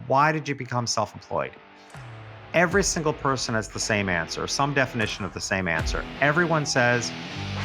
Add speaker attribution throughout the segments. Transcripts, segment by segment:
Speaker 1: why did you become self-employed? Every single person has the same answer, some definition of the same answer. Everyone says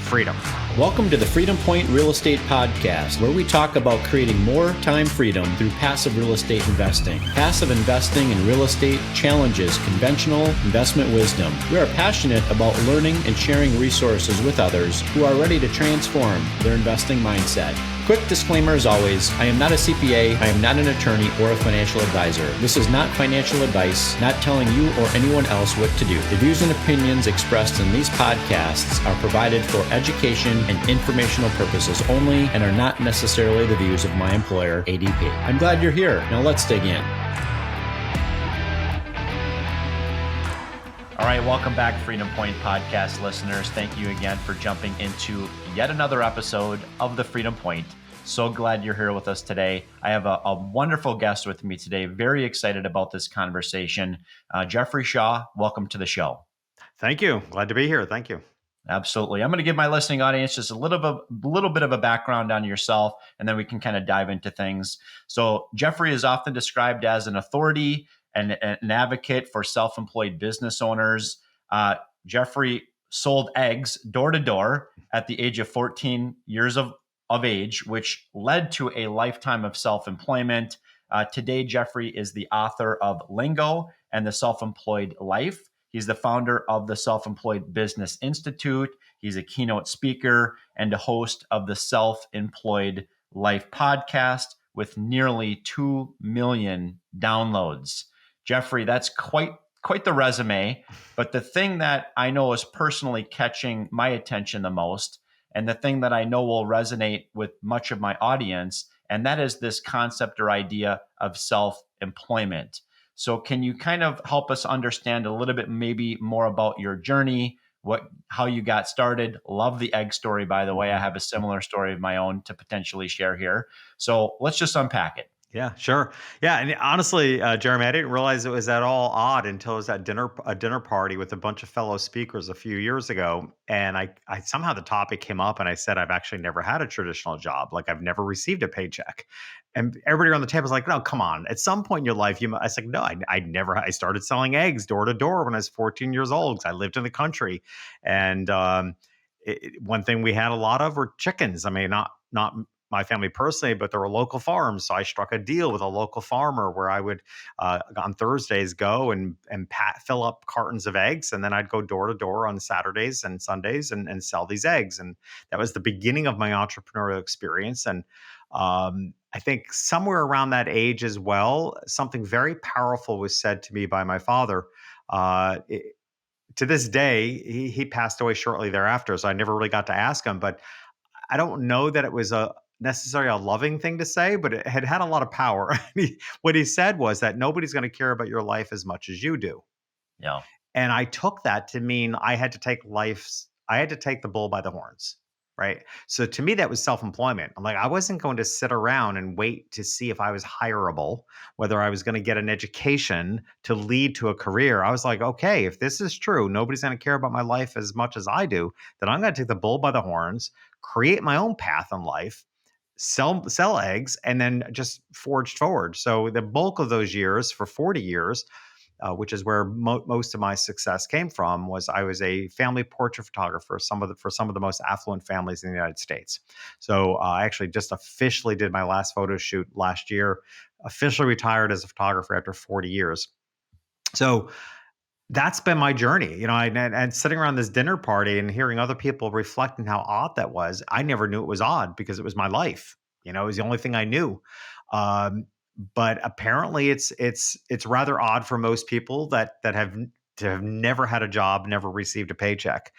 Speaker 1: freedom.
Speaker 2: Welcome to the Freedom Point Real Estate Podcast, where we talk about creating more time freedom through passive real estate investing. Passive investing in real estate challenges conventional investment wisdom. We are passionate about learning and sharing resources with others who are ready to transform their investing mindset. Quick disclaimer as always, I am not a CPA, I am not an attorney or a financial advisor. This is not financial advice, not telling you or anyone else what to do. The views and opinions expressed in these podcasts are provided for education and informational purposes only and are not necessarily the views of my employer, ADP. I'm glad you're here. Now let's dig in.
Speaker 3: All right, welcome back, Freedom Point Podcast listeners. Thank you again for jumping into yet another episode of the Freedom Point. So glad you're here with us today. I have a wonderful guest with me today. Very excited about this conversation. Jeffrey Shaw, welcome to the show.
Speaker 1: Thank you. Glad to be here. Thank you.
Speaker 3: Absolutely. I'm going to give my listening audience just a little bit of a background on yourself, and then we can kind of dive into things. So Jeffrey is often described as an authority and an advocate for self-employed business owners. Jeffrey sold eggs door to door at the age of 14 years of age, which led to a lifetime of self-employment. Today, Jeffrey is the author of Lingo and the Self-Employed Life. He's the founder of the Self-Employed Business Institute. He's a keynote speaker and a host of the Self-Employed Life podcast with nearly 2 million downloads. Jeffrey, that's quite the resume. But the thing that I know is personally catching my attention the most, and the thing that I know will resonate with much of my audience, and that is this concept or idea of self-employment. So can you kind of help us understand a little bit maybe more about your journey, how you got started? Love the egg story, by the way. I have a similar story of my own to potentially share here. So let's just unpack it.
Speaker 1: Yeah, sure. Yeah, and honestly, Jeremy, I didn't realize it was at all odd until I was at a dinner party with a bunch of fellow speakers a few years ago, and I somehow the topic came up, and I said I've actually never had a traditional job, like I've never received a paycheck, and everybody around the table was like, "No, come on! At some point in your life, you." I was like, "No, I never. I started selling eggs door to door when I was 14 years old because I lived in the country, and one thing we had a lot of were chickens. I mean, not my family personally, but there were local farms. So I struck a deal with a local farmer where I would, on Thursdays, go and fill up cartons of eggs. And then I'd go door to door on Saturdays and Sundays and sell these eggs. And that was the beginning of my entrepreneurial experience. And I think somewhere around that age as well, something very powerful was said to me by my father. To this day, he passed away shortly thereafter. So I never really got to ask him, but I don't know that it was necessarily a loving thing to say, but it had a lot of power. What he said was that nobody's going to care about your life as much as you do.
Speaker 3: Yeah.
Speaker 1: And I took that to mean I had to take the bull by the horns. Right. So to me, that was self-employment. I'm like, I wasn't going to sit around and wait to see if I was hireable, whether I was going to get an education to lead to a career. I was like, okay, if this is true, nobody's going to care about my life as much as I do, then I'm going to take the bull by the horns, create my own path in life, sell eggs, and then just forged forward. So the bulk of those years, for 40 years, which is where most of my success came from, was I was a family portrait photographer for some of the most affluent families in the United States. So I actually just officially did my last photo shoot last year, officially retired as a photographer after 40 years. So that's been my journey, and sitting around this dinner party and hearing other people reflecting how odd that was. I never knew it was odd because it was my life. It was the only thing I knew. But apparently it's rather odd for most people that have never had a job, never received a paycheck.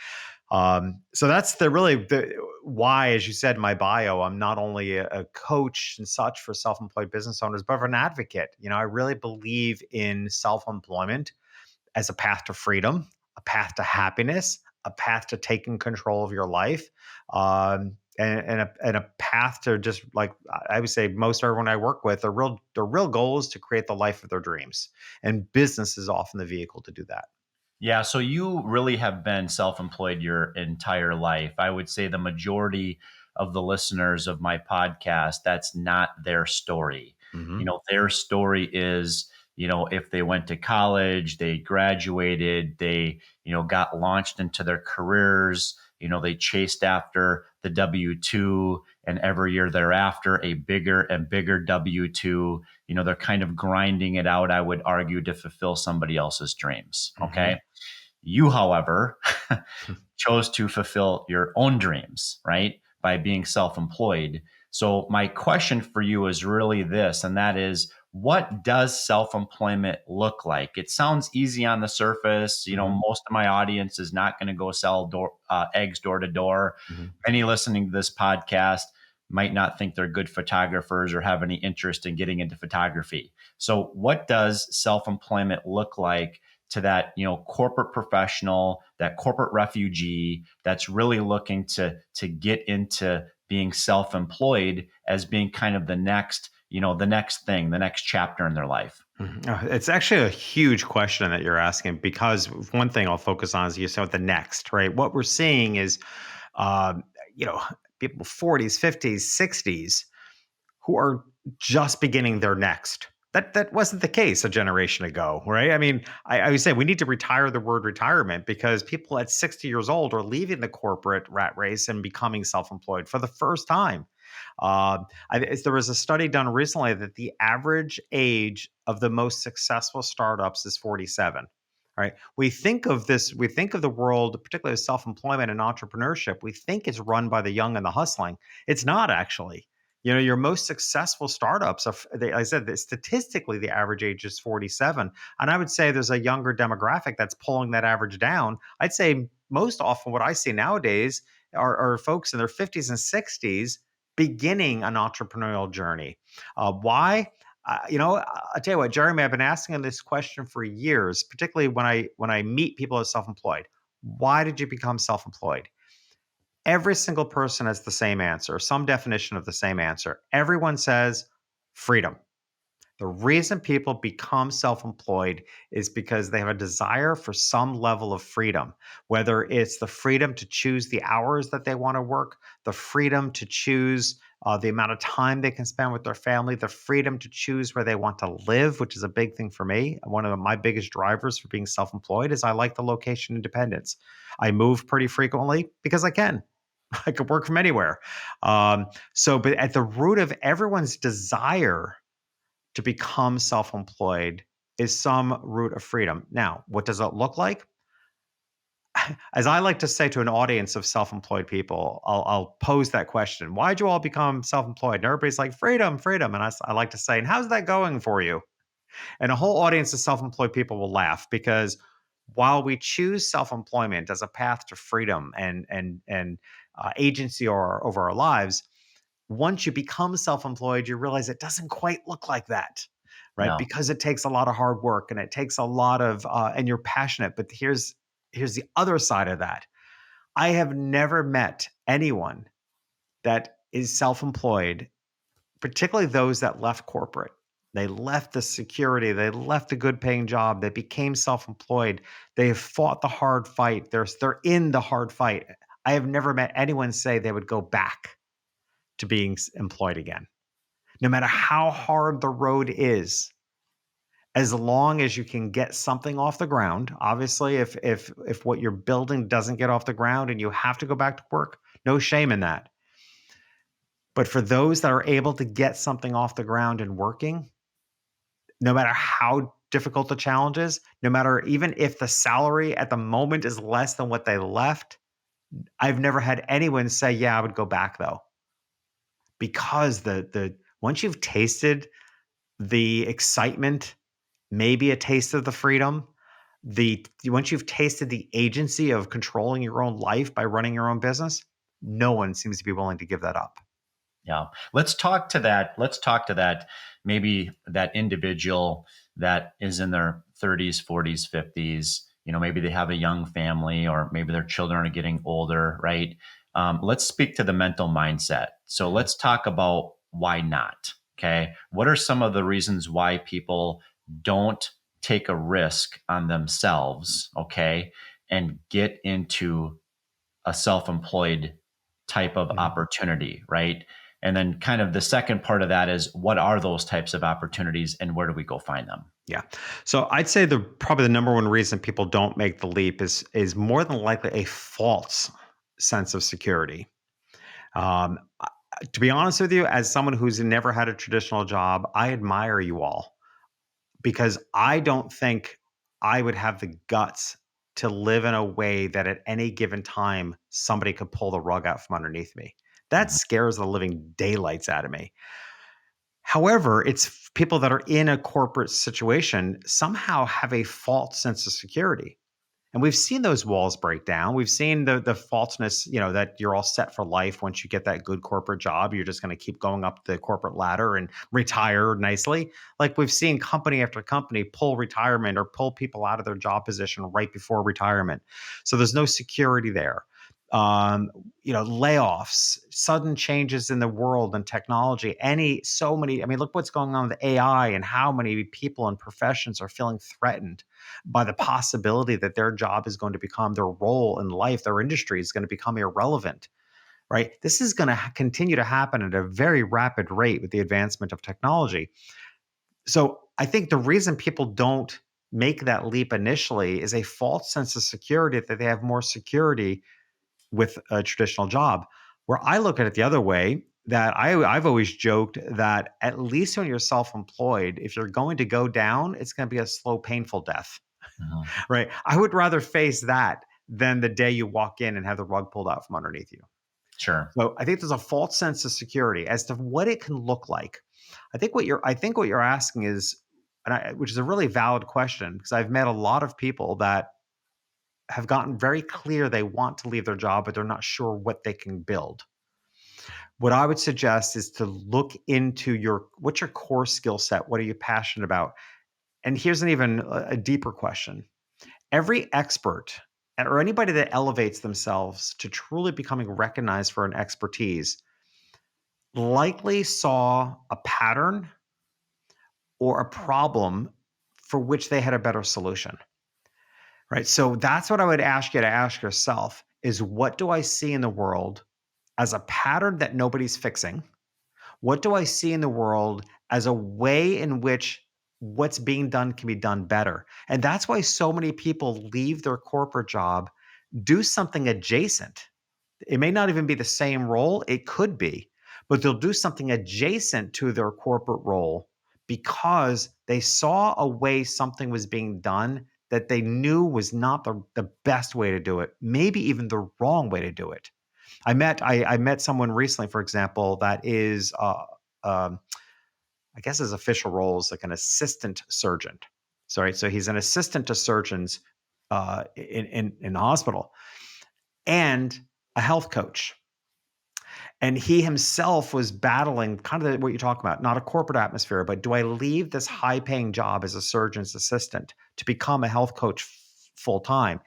Speaker 1: So that's the why, as you said in my bio, I'm not only a coach and such for self-employed business owners, but an advocate. I really believe in self-employment as a path to freedom, a path to happiness, a path to taking control of your life, and a path to, just like I would say, most everyone I work with, their real goal is to create the life of their dreams, and business is often the vehicle to do that.
Speaker 3: Yeah, so you really have been self-employed your entire life. I would say the majority of the listeners of my podcast, that's not their story.
Speaker 1: Hmm.
Speaker 3: Their story is, if they went to college, they graduated, they, got launched into their careers, they chased after the W-2, and every year thereafter, a bigger and bigger W-2. They're kind of grinding it out, I would argue, to fulfill somebody else's dreams.
Speaker 1: Hmm.
Speaker 3: Okay. You, however, chose to fulfill your own dreams, right? By being self employed. So, my question for you is really this, and that is, what does self employment look like? It sounds easy on the surface.
Speaker 1: Hmm.
Speaker 3: Most of my audience is not going to go sell eggs door to door.
Speaker 1: Hmm.
Speaker 3: Any listening to this podcast might not think they're good photographers or have any interest in getting into photography. So, what does self employment look like to that corporate professional, that corporate refugee that's really looking to get into being self-employed as being kind of the next thing, the next chapter in their life?
Speaker 1: It's actually a huge question that you're asking, because one thing I'll focus on is you said the next, right? What we're seeing is, um, you know, people 40s, 50s, 60s who are just beginning their next. That wasn't the case a generation ago, right? I mean, I would say we need to retire the word retirement, because people at 60 years old are leaving the corporate rat race and becoming self-employed for the first time. There was a study done recently that the average age of the most successful startups is 47. Right. We think of the world, particularly self-employment and entrepreneurship, we think it's run by the young and the hustling. It's not actually. Your most successful startups are, I said that statistically, the average age is 47. And I would say there's a younger demographic that's pulling that average down. I'd say most often what I see nowadays are folks in their 50s and 60s beginning an entrepreneurial journey. Why? I'll tell you what, Jeremy, I've been asking this question for years, particularly when I meet people as self-employed. Why did you become self-employed? Every single person has the same answer, some definition of the same answer. Everyone says freedom. The reason people become self employed is because they have a desire for some level of freedom, whether it's the freedom to choose the hours that they want to work, the freedom to choose the amount of time they can spend with their family, the freedom to choose where they want to live, which is a big thing for me. One of my biggest drivers for being self employed is I like the location independence. I move pretty frequently because I can. I could work from anywhere. But at the root of everyone's desire to become self employed is some root of freedom. Now, what does it look like? As I like to say to an audience of self employed people, I'll pose that question: why'd you all become self employed? And everybody's like, freedom, freedom. And I like to say, and how's that going for you? And a whole audience of self employed people will laugh, because while we choose self employment as a path to freedom and agency over our lives, once you become self-employed, you realize it doesn't quite look like that, right?
Speaker 3: No.
Speaker 1: Because it takes a lot of hard work and it takes a lot of, and you're passionate. But here's the other side of that. I have never met anyone that is self-employed, particularly those that left corporate. They left the security, they left a good paying job, they became self-employed. They have fought the hard fight. They're in the hard fight. I have never met anyone say they would go back to being employed again, no matter how hard the road is. As long as you can get something off the ground. Obviously, if what you're building doesn't get off the ground and you have to go back to work, no shame in that. But for those that are able to get something off the ground and working, no matter how difficult the challenge is, no matter even if the salary at the moment is less than what they left, I've never had anyone say, "Yeah, I would go back though." Because the once you've tasted the excitement, maybe a taste of the freedom, once you've tasted the agency of controlling your own life by running your own business, no one seems to be willing to give that up.
Speaker 3: Yeah. Let's talk to that. Maybe that individual that is in their 30s, 40s, 50s. Maybe they have a young family, or maybe their children are getting older, right? Let's speak to the mental mindset. So let's talk about why not. Okay. What are some of the reasons why people don't take a risk on themselves? Okay. And get into a self employed type of
Speaker 1: Mhm.
Speaker 3: opportunity, right? And then kind of the second part of that is, what are those types of opportunities and where do we go find them?
Speaker 1: Yeah. So I'd say probably the number one reason people don't make the leap is more than likely a false sense of security. Um, I- to be honest with you, as someone who's never had a traditional job, I admire you all because I don't think I would have the guts to live in a way that at any given time somebody could pull the rug out from underneath me. That
Speaker 3: Mhm.
Speaker 1: scares the living daylights out of me. However, people that are in a corporate situation somehow have a false sense of security. And we've seen those walls break down. We've seen the falseness, that you're all set for life once you get that good corporate job. You're just going to keep going up the corporate ladder and retire nicely. Like we've seen company after company pull retirement or pull people out of their job position right before retirement. So there's no security there. Um, Layoffs, sudden changes in the world and technology, so many. I mean, look what's going on with AI and how many people and professions are feeling threatened by the possibility that their job is going to become their role in life, their industry is going to become irrelevant, right? This is going to continue to happen at a very rapid rate with the advancement of technology. So I think the reason people don't make that leap initially is a false sense of security that they have more security with a traditional job. Where I look at it the other way, that I've always joked that at least when you're self-employed, if you're going to go down, it's going to be a slow, painful death.
Speaker 3: Mhm.
Speaker 1: Right. I would rather face that than the day you walk in and have the rug pulled out from underneath you.
Speaker 3: Sure.
Speaker 1: So I think there's a false sense of security as to what it can look like. I think what you're asking is, which is a really valid question because I've met a lot of people that have gotten very clear they want to leave their job, but they're not sure what they can build. What I would suggest is to look into what's your core skill set? What are you passionate about? And here's an even a deeper question. Every expert or anybody that elevates themselves to truly becoming recognized for an expertise likely saw a pattern or a problem for which they had a better solution, right? So that's what I would ask you to ask yourself is what do I see in the world as a pattern that nobody's fixing? What do I see in the world as a way in which what's being done can be done better? And that's why so many people leave their corporate job, do something adjacent. It may not even be the same role, it could be, but they'll do something adjacent to their corporate role because they saw a way something was being done that they knew was not the best way to do it, maybe even the wrong way to do it. I met someone recently, for example, that is um, I guess his official role is like an assistant surgeon. Sorry, so he's an assistant to surgeons in the hospital and a health coach. And he himself was battling kind of what you talk about, not a corporate atmosphere, but do I leave this high paying job as a surgeon's assistant to become a health coach full time?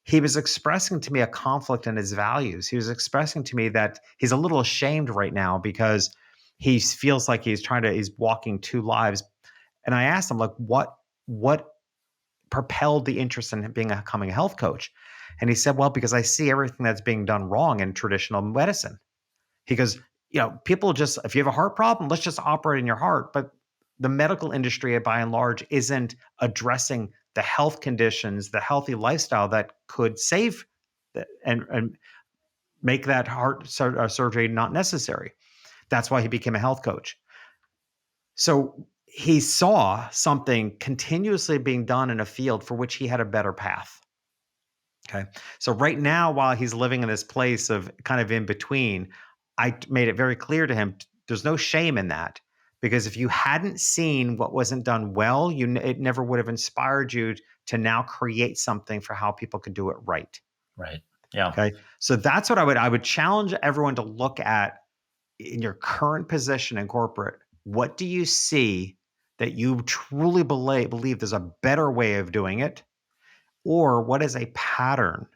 Speaker 1: He was expressing to me a conflict in his values. He was expressing to me that he's a little ashamed right now because he feels like he's walking two lives. And I asked him, like, what propelled the interest in becoming a health coach? And he said, well, because I see everything that's being done wrong in traditional medicine. He goes, people just, if you have a heart problem, let's just operate in your heart. But the medical industry, by and large, isn't addressing the health conditions, the healthy lifestyle that could save and make that surgery not necessary. That's why he became a health coach. So he saw something continuously being done in a field for which he had a better path. Okay. So right now, while he's living in this place of kind of in between, made it very clear to him there's no shame in that because if you hadn't seen what wasn't done well, it never would have inspired you to now create something for how people could do it right.
Speaker 3: Right. Yeah.
Speaker 1: Okay. So that's what I would challenge everyone to look at in your current position in corporate. What do you see that you truly believe there's a better way of doing it? Or what is a pattern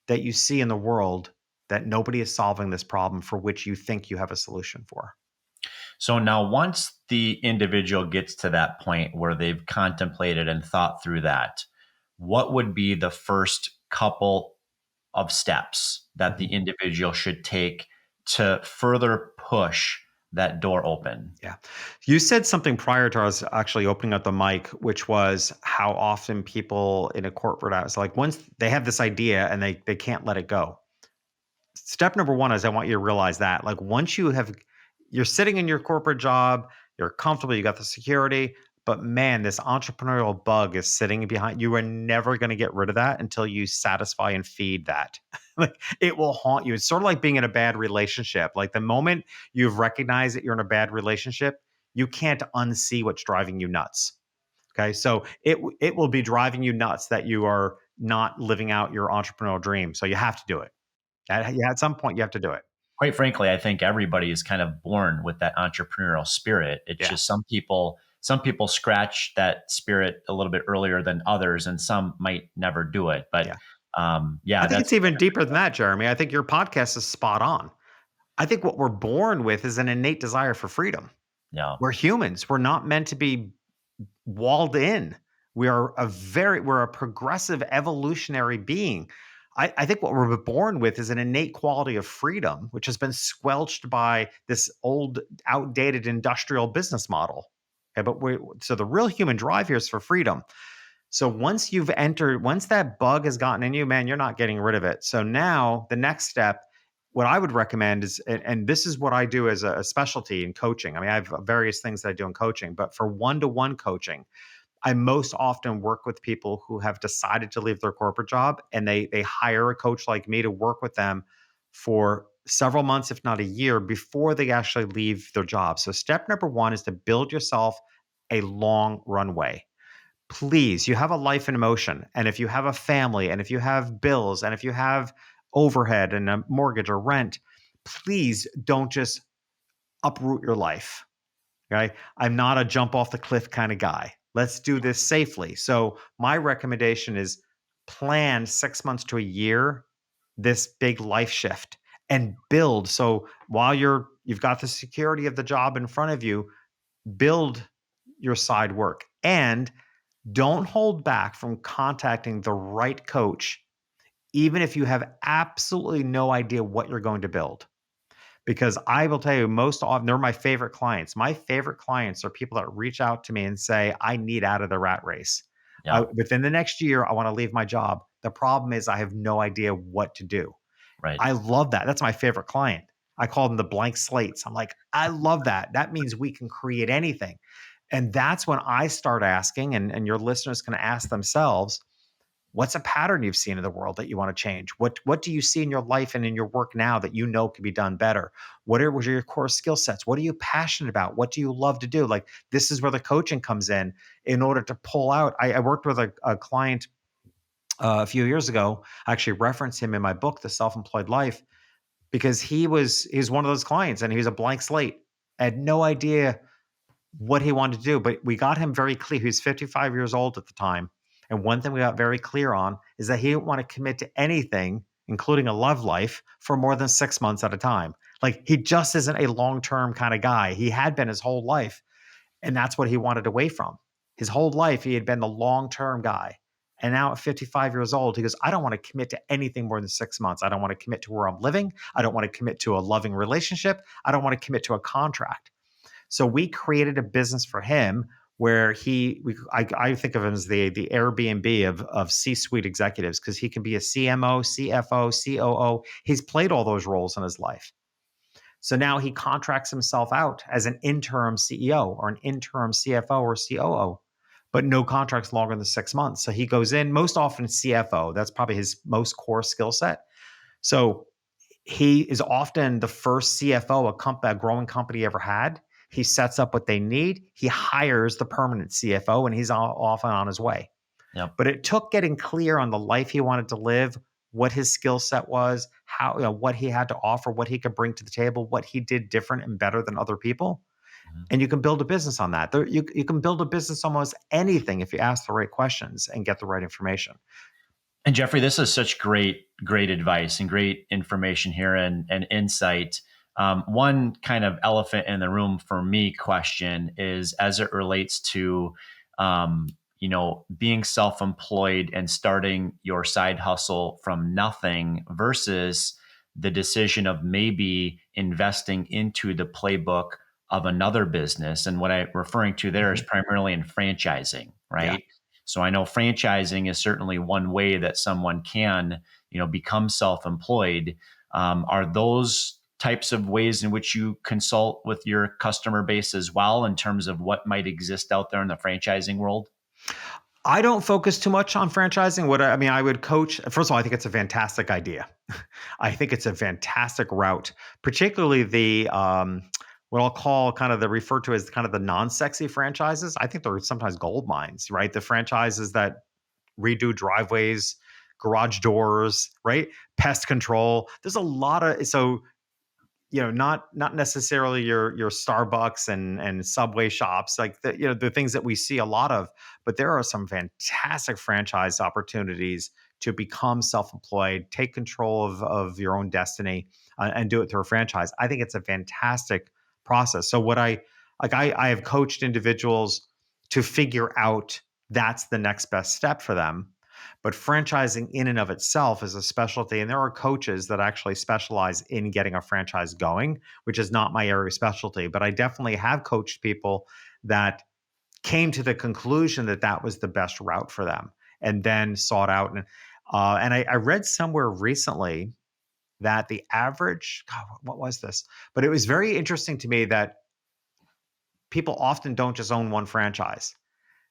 Speaker 1: that you see in the world that nobody is solving this problem for which you think you have a solution for?
Speaker 3: So now, once the individual gets to that point where they've contemplated and thought through that, what would be the first couple of steps that the
Speaker 1: Mhm.
Speaker 3: individual should take to further push that door open.
Speaker 1: Yeah. You said something prior to us actually opening up the mic, which was how often people in a corporate house, like once they have this idea and they can't let it go. Step number one is I want you to realize that like once you're sitting in your corporate job, you're comfortable, you got the security, but man, this entrepreneurial bug is sitting behind. You are never going to get rid of that until you satisfy and feed that. Like it will haunt you. It's sort of like being in a bad relationship. Like the moment you've recognized that you're in a bad relationship, you can't unsee what's driving you nuts. Okay, so it will be driving you nuts that you are not living out your entrepreneurial dream. So you have to do it. Yeah, at some point you have to do it.
Speaker 3: Quite frankly, I think everybody is kind of born with that entrepreneurial spirit. It's
Speaker 1: Yeah,
Speaker 3: just some people scratch that spirit a little bit earlier than others, and some might never do it. But
Speaker 1: yeah.
Speaker 3: yeah,
Speaker 1: I think
Speaker 3: that's
Speaker 1: it's even deeper than that, Jeremy. I think your podcast is spot on. I think what we're born with is an innate desire for freedom.
Speaker 3: yeah,
Speaker 1: We're humans. We're not meant to be walled in. We're a progressive evolutionary being. I think what we're born with is an innate quality of freedom, which has been squelched by this old, outdated industrial business model. Okay, so the real human drive here is for freedom. So once that bug has gotten in you, man, you're not getting rid of it. So now the next step, what I would recommend is, and this is what I do as a specialty in coaching. I mean, I have various things that I do in coaching, but for one-to-one coaching, I most often work with people who have decided to leave their corporate job and they hire a coach like me to work with them for several months, if not a year, before they actually leave their job. So step number one is to build yourself a long runway. Please, you have a life in motion. And if you have a family, and if you have bills, and if you have overhead and a mortgage or rent, please don't just uproot your life. Okay. I'm not a jump off the cliff kind of guy. Let's do this safely. So, my recommendation is plan 6 months to a year this big life shift and build. So, while you've got the security of the job in front of you, build your side work and don't hold back from contacting the right coach, even if you have absolutely no idea what you're going to build. Because I will tell you, most often, they're my favorite clients. My favorite clients are people that reach out to me and say, I need out of the rat race.
Speaker 3: yeah,
Speaker 1: Within the next year, I want to leave my job. The problem is, I have no idea what to do.
Speaker 3: right.
Speaker 1: I love that. That's my favorite client. I call them the blank slates. I'm like, I love that. That means we can create anything. And that's when I start asking, and your listeners can ask themselves, what's a pattern you've seen in the world that you want to change? What do you see in your life and in your work now that you know can be done better? What are your core skill sets? What are you passionate about? What do you love to do? Like this is where the coaching comes in order to pull out. I worked with a client a few years ago. I actually reference him in my book, The Self-Employed Life, because he's one of those clients and he was a blank slate. I had no idea what he wanted to do, but we got him very clear. He was 55 years old at the time. And one thing we got very clear on is that he didn't want to commit to anything, including a love life, for more than 6 months at a time. Like he just isn't a long term kind of guy. He had been his whole life. And that's what he wanted away from. His whole life, he had been the long term guy. And now at 55 years old, he goes, I don't want to commit to anything more than 6 months. I don't want to commit to where I'm living. I don't want to commit to a loving relationship. I don't want to commit to a contract. So we created a business for him where I think of him as the Airbnb of C-suite executives because he can be a CMO, CFO, COO. He's played all those roles in his life. So now he contracts himself out as an interim CEO or an interim CFO or COO, but no contracts longer than 6 months. So he goes in most often CFO. That's probably his most core skill set. So he is often the first CFO a growing company ever had. He sets up what they need. He hires the permanent CFO, and he's off and on his way.
Speaker 3: Yep.
Speaker 1: But it took getting clear on the life he wanted to live, what his skill set was, what he had to offer, what he could bring to the table, what he did different and better than other people.
Speaker 3: Mhm.
Speaker 1: And you can build a business on that. You can build a business almost anything if you ask the right questions and get the right information.
Speaker 3: And Jeffrey, this is such great advice and great information here and insight. One kind of elephant in the room for me question is as it relates to, being self-employed and starting your side hustle from nothing versus the decision of maybe investing into the playbook of another business. And what I'm referring to there is
Speaker 1: Mhm.
Speaker 3: primarily in franchising,
Speaker 1: Yeah.
Speaker 3: right? So I know franchising is certainly one way that someone can, become self-employed. Are those types of ways in which you consult with your customer base as well in terms of what might exist out there in the franchising world?
Speaker 1: I don't focus too much on franchising. I mean, I would coach. First of all, I think it's a fantastic idea. I think it's a fantastic route, particularly the what I'll call kind of the referred to as kind of the non-sexy franchises. I think they're sometimes gold mines, right? The franchises that redo driveways, garage doors, right? Pest control. There's a lot of not necessarily your Starbucks and Subway shops, like the things that we see a lot of, but there are some fantastic franchise opportunities to become self-employed, take control of your own destiny, and do it through a franchise. I think it's a fantastic process. So what I have coached individuals to figure out that's the next best step for them. But franchising in and of itself is a specialty. And there are coaches that actually specialize in getting a franchise going, which is not my area of specialty. But I definitely have coached people that came to the conclusion that that was the best route for them and then sought out. And I read somewhere recently that the average, God, what was this? But it was very interesting to me that people often don't just own one franchise,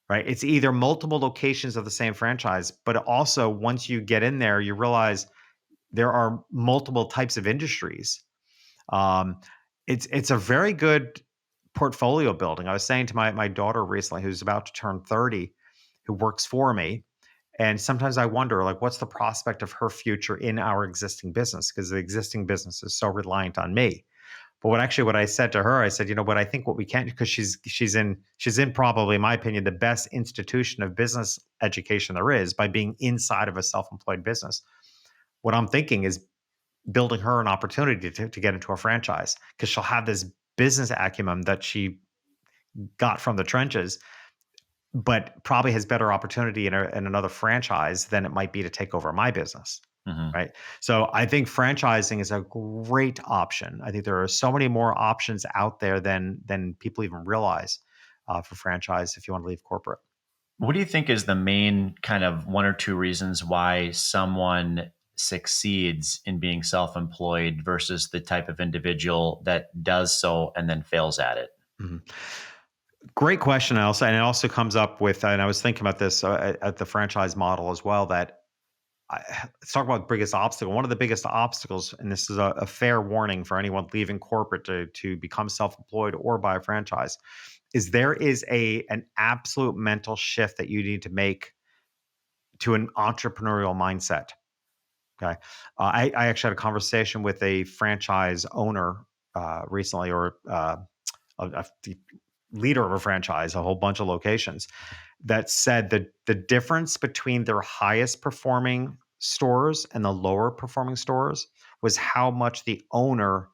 Speaker 1: right? It's either multiple locations of the same franchise, but also once you get in there, you realize there are multiple types of industries. Um, it's a very good portfolio building. I was saying to my daughter recently, who's about to turn 30, who works for me, and sometimes I wonder, like, what's the prospect of her future in our existing business? Because the existing business is so reliant on me. But what I said to her, I said, what I think what we can, because she's in probably, in my opinion, the best institution of business education there is by being inside of a self-employed business. What I'm thinking is building her an opportunity to get into a franchise because she'll have this business acumen that she got from the trenches, but probably has better opportunity in another franchise than it might be to take over my business.
Speaker 3: Mhm.
Speaker 1: Right. So I think franchising is a great option. I think there are so many more options out there than people even realize for franchise if you want to leave corporate.
Speaker 3: What do you think is the main kind of one or two reasons why someone succeeds in being self-employed versus the type of individual that does so and then fails at it?
Speaker 1: Mhm. Great question, Elsa. And it also comes up with, and I was thinking about this at the franchise model as well, that let's talk about biggest obstacle. One of the biggest obstacles, and this is a fair warning for anyone leaving corporate to become self-employed or buy a franchise, is there is an absolute mental shift that you need to make to an entrepreneurial mindset. Okay, I actually had a conversation with a franchise owner recently, or the leader of a franchise, a whole bunch of locations, that said that the difference between their highest performing stores and the lower performing stores was how much the owner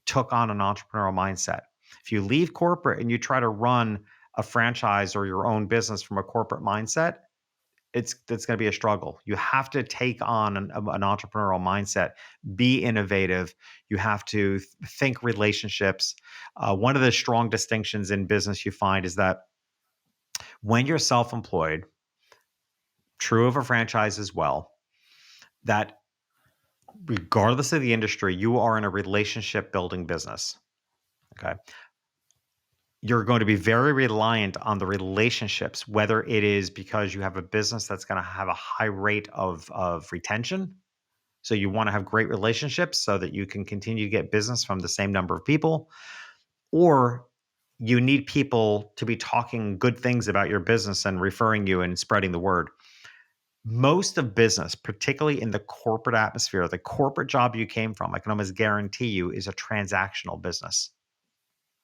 Speaker 1: took on an entrepreneurial mindset. If you leave corporate and you try to run a franchise or your own business from a corporate mindset, it's going to be a struggle. You have to take on an entrepreneurial mindset, be innovative. You have to think relationships. One of the strong distinctions in business you find is that when you're self-employed, true of a franchise as well, that regardless of the industry, you are in a relationship building business. Okay. You're going to be very reliant on the relationships, whether it is because you have a business that's going to have a high rate of retention. So you want to have great relationships so that you can continue to get business from the same number of people, or you need people to be talking good things about your business and referring you and spreading the word. Most of business, particularly in the corporate atmosphere, the corporate job you came from, I can almost guarantee you, is a transactional business,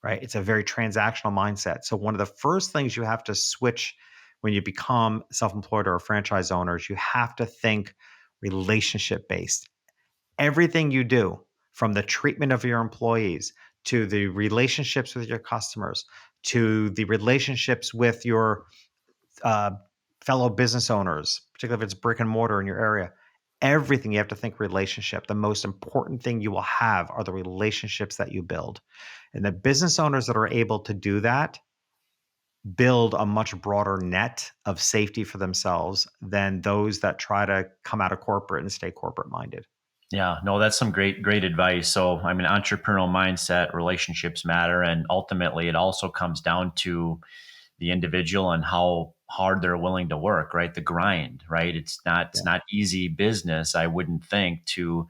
Speaker 1: right? It's a very transactional mindset. So one of the first things you have to switch when you become self-employed or a franchise owner is you have to think relationship based. Everything you do, from the treatment of your employees to the relationships with your customers to the relationships with your uh, fellow business owners, particularly if it's brick and mortar in your area, everything, you have to think relationship. The most important thing you will have are the relationships that you build. And the business owners that are able to do that build a much broader net of safety for themselves than those that try to come out of corporate and stay corporate minded.
Speaker 3: Yeah, no, that's some great advice. So, I mean, entrepreneurial mindset, relationships matter. And ultimately, it also comes down to the individual and how hard they're willing to work, right? The grind, right? It's
Speaker 1: Yeah.
Speaker 3: not easy business, I wouldn't think, to,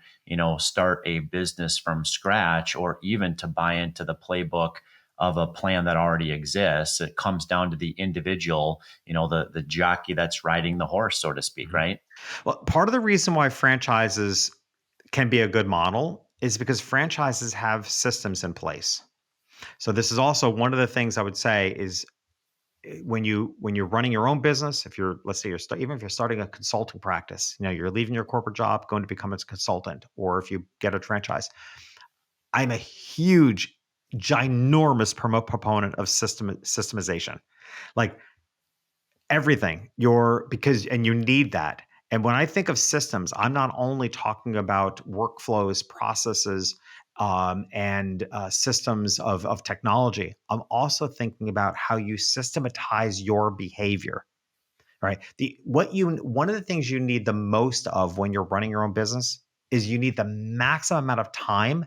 Speaker 3: start a business from scratch or even to buy into the playbook of a plan that already exists. It comes down to the individual, the jockey that's riding the horse, so to speak,
Speaker 1: Mhm.
Speaker 3: right?
Speaker 1: Well, part of the reason why franchises can be a good model is because franchises have systems in place. So this is also one of the things I would say is when you're running your own business, if you're, let's say even if you're starting a consulting practice, you're leaving your corporate job, going to become a consultant, or if you get a franchise, I'm a huge, ginormous proponent of systemization. Like everything, and you need that. And when I think of systems, I'm not only talking about workflows, processes, and systems of technology. I'm also thinking about how you systematize your behavior. Right. One of the things you need the most of when you're running your own business is you need the maximum amount of time,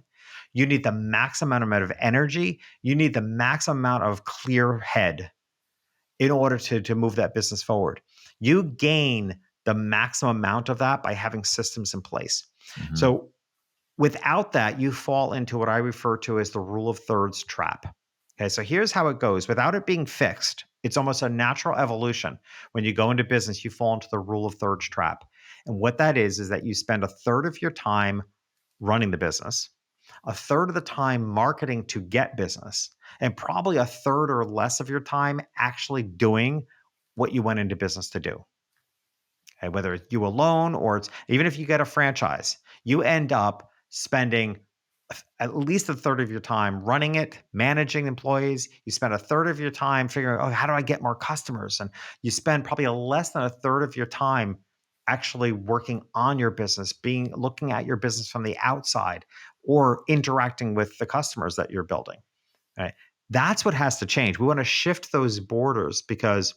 Speaker 1: you need the maximum amount of energy, you need the maximum amount of clear head in order to move that business forward. You gain the maximum amount of that by having systems in place.
Speaker 3: Hmm.
Speaker 1: So without that, you fall into what I refer to as the rule of thirds trap. Okay, so here's how it goes. Without it being fixed, it's almost a natural evolution. When you go into business, you fall into the rule of thirds trap. And what that is that you spend a third of your time running the business, a third of the time marketing to get business, and probably a third or less of your time actually doing what you went into business to do. Okay, whether it's you alone or it's even if you get a franchise, you end up spending at least a third of your time running it, managing employees. You spend a third of your time figuring, oh, how do I get more customers? And you spend probably less than a third of your time actually working on your business, looking at your business from the outside or interacting with the customers that you're building. Right. That's what has to change. We want to shift those borders because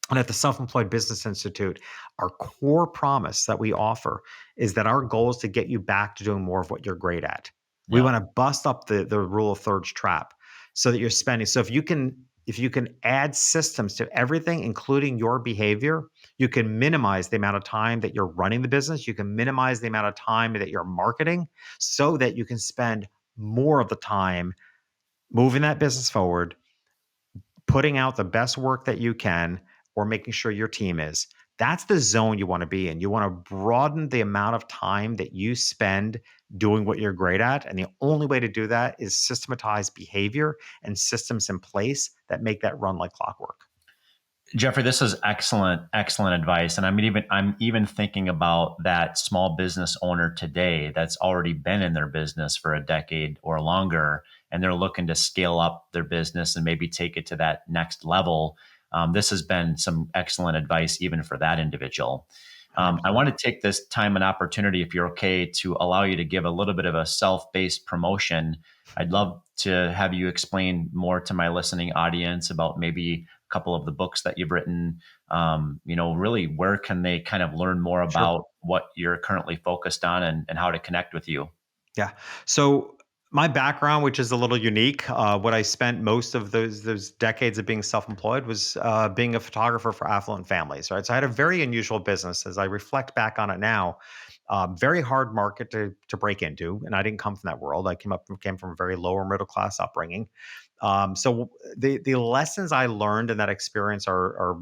Speaker 1: and at the Self Employed Business Institute, our core promise that we offer is that our goal is to get you back to doing more of what you're great at. We
Speaker 3: Yeah.
Speaker 1: want to bust up the rule of thirds trap so that you're spending. So if you can add systems to everything, including your behavior, you can minimize the amount of time that you're running the business. You can minimize the amount of time that you're marketing so that you can spend more of the time moving that business forward, putting out the best work that you can or making sure your team is. That's the zone you want to be in. You want to broaden the amount of time that you spend doing what you're great at. And the only way to do that is systematize behavior and systems in place that make that run like clockwork.
Speaker 3: Jeffrey, this is excellent advice. And I'm even thinking about that small business owner today that's already been in their business for a decade or longer, and they're looking to scale up their business and maybe take it to that next level. This has been some excellent advice, even for that individual. I
Speaker 1: 100%.
Speaker 3: want to take this time and opportunity, if you're okay, to allow you to give a little bit of a self-based promotion. I'd love to have you explain more to my listening audience about maybe a couple of the books that you've written. Really, where can they kind of learn more
Speaker 1: Sure.
Speaker 3: about what you're currently focused on and how to connect with you?
Speaker 1: Yeah. So my background, which is a little unique, what I spent most of those decades of being self-employed was being a photographer for affluent families. Right. So I had a very unusual business. As I reflect back on it now, very hard market to break into, and I didn't come from that world. I came from a very lower middle class upbringing. So the lessons I learned in that experience are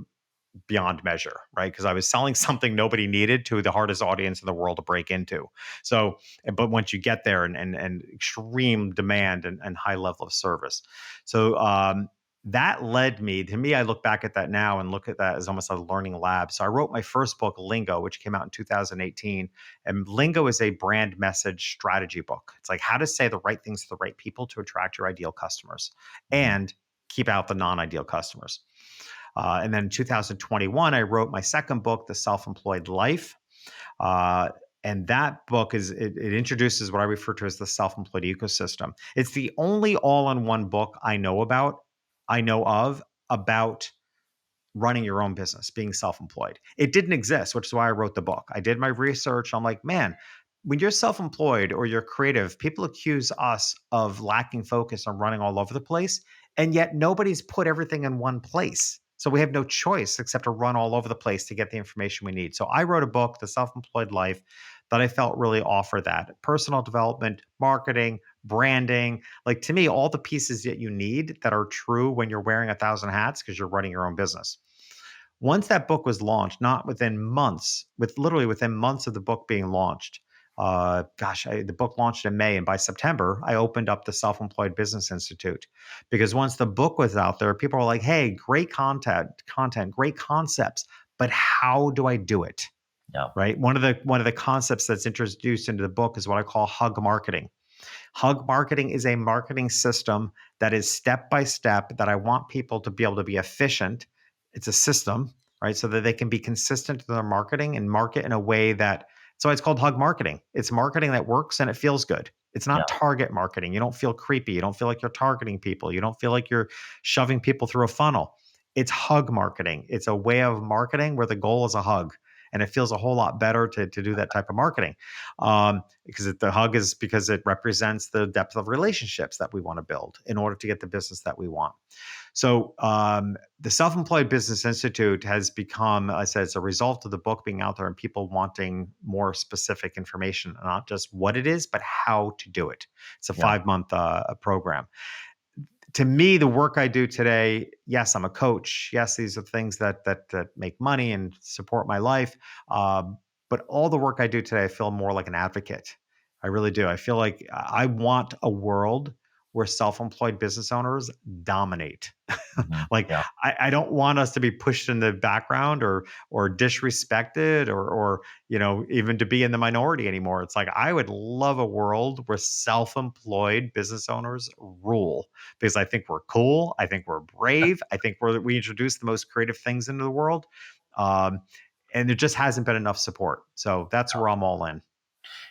Speaker 1: beyond measure, right? Because I was selling something nobody needed to the hardest audience in the world to break into. So, but once you get there and extreme demand and high level of service, so that led me to me. I look back at that now and look at that as almost a learning lab. So I wrote my first book, Lingo, which came out in 2018, and Lingo is a brand message strategy book. It's like how to say the right things to the right people to attract your ideal customers
Speaker 3: Mhm.
Speaker 1: and keep out the non-ideal customers. And then in 2021, I wrote my second book, The Self Employed Life. And that book it introduces what I refer to as the self-employed ecosystem. It's the only all-in-one book I know of about running your own business, being self-employed. It didn't exist, which is why I wrote the book. I did my research. I'm like, man, when you're self-employed or you're creative, people accuse us of lacking focus and running all over the place. And yet nobody's put everything in one place. So we have no choice except to run all over the place to get the information we need. So I wrote a book, The Self-Employed Life, that I felt really offered that. Personal development, marketing, branding, like to me, all the pieces that you need that are true when you're wearing 1,000 hats because you're running your own business. Once that book was launched, not within months, literally within months of the book being launched, the book launched in May, and by September, I opened up the Self-Employed Business Institute because once the book was out there, people were like, "Hey, great content, great concepts, but how do I do it?"
Speaker 3: Yeah.
Speaker 1: Right? One of the concepts that's introduced into the book is what I call hug marketing. Hug marketing is a marketing system that is step by step that I want people to be able to be efficient. It's a system, right? So that they can be consistent in their marketing and market in a way that, so it's called hug marketing. It's marketing that works and it feels good. It's not
Speaker 3: Yeah.
Speaker 1: target marketing. You don't feel creepy. You don't feel like you're targeting people. You don't feel like you're shoving people through a funnel. It's hug marketing. It's a way of marketing where the goal is a hug. And it feels a whole lot better to do that type of marketing because the hug is because it represents the depth of relationships that we want to build in order to get the business that we want. So the Self-Employed Business Institute has become, I said, it's a result of the book being out there and people wanting more specific information, not just what it is, but how to do it. It's a 5-month program. To me, the work I do today, yes, I'm a coach. Yes, these are things that make money and support my life. But all the work I do today, I feel more like an advocate. I really do. I feel like I want a world where self-employed business owners dominate. Like
Speaker 3: Yeah.
Speaker 1: I don't want us to be pushed in the background or disrespected or even to be in the minority anymore. It's like I would love a world where self-employed business owners rule because I think we're cool. I think we're brave. I think we introduce the most creative things into the world. And there just hasn't been enough support. So that's where I'm all in.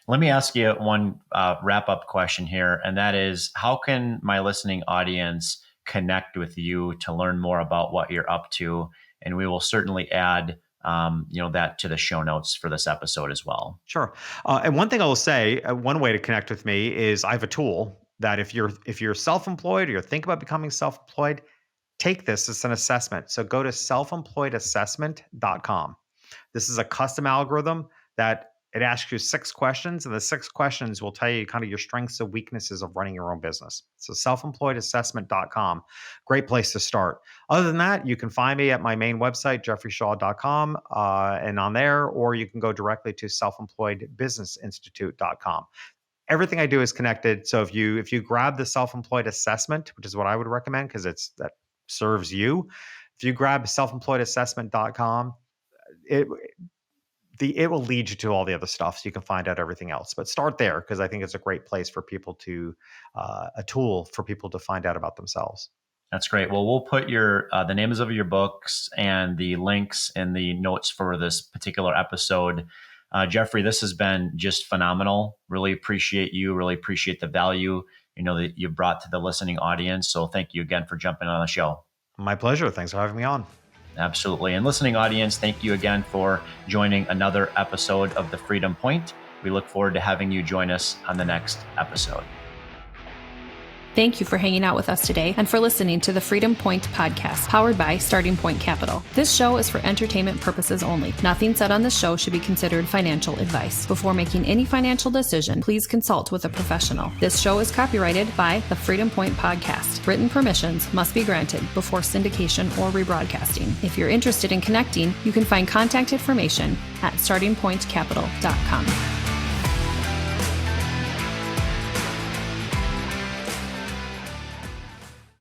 Speaker 3: Let me ask you one wrap-up question here, and that is, how can my listening audience connect with you to learn more about what you're up to? And we will certainly add that to the show notes for this episode as well.
Speaker 1: Sure. And one thing I will say, one way to connect with me is I have a tool that if you're self-employed or you're thinking about becoming self-employed, take this as an assessment. So go to selfemployedassessment.com. This is a custom algorithm that it asks you 6 questions, and the 6 questions will tell you kind of your strengths and weaknesses of running your own business. So selfemployedassessment.com, great place to start. Other than that, you can find me at my main website, jeffreyshaw.com, and on there, or you can go directly to selfemployedbusinessinstitute.com. Everything I do is connected. So if you grab the self-employed assessment, which is what I would recommend because that serves you. If you grab selfemployedassessment.com, it will lead you to all the other stuff so you can find out everything else. But start there because I think it's a great place for people to a tool for people to find out about themselves.
Speaker 3: That's great. Well, we'll put the names of your books and the links in the notes for this particular episode. Jeffrey, this has been just phenomenal. Really appreciate you. Really appreciate the value that you brought to the listening audience. So thank you again for jumping on the show.
Speaker 1: My pleasure. Thanks for having me on.
Speaker 3: Absolutely. And listening audience, thank you again for joining another episode of The Freedom Point. We look forward to having you join us on the next episode.
Speaker 4: Thank you for hanging out with us today and for listening to the Freedom Point podcast, powered by Starting Point Capital. This show is for entertainment purposes only. Nothing said on this show should be considered financial advice. Before making any financial decision, please consult with a professional. This show is copyrighted by the Freedom Point podcast. Written permissions must be granted before syndication or rebroadcasting. If you're interested in connecting, you can find contact information at startingpointcapital.com.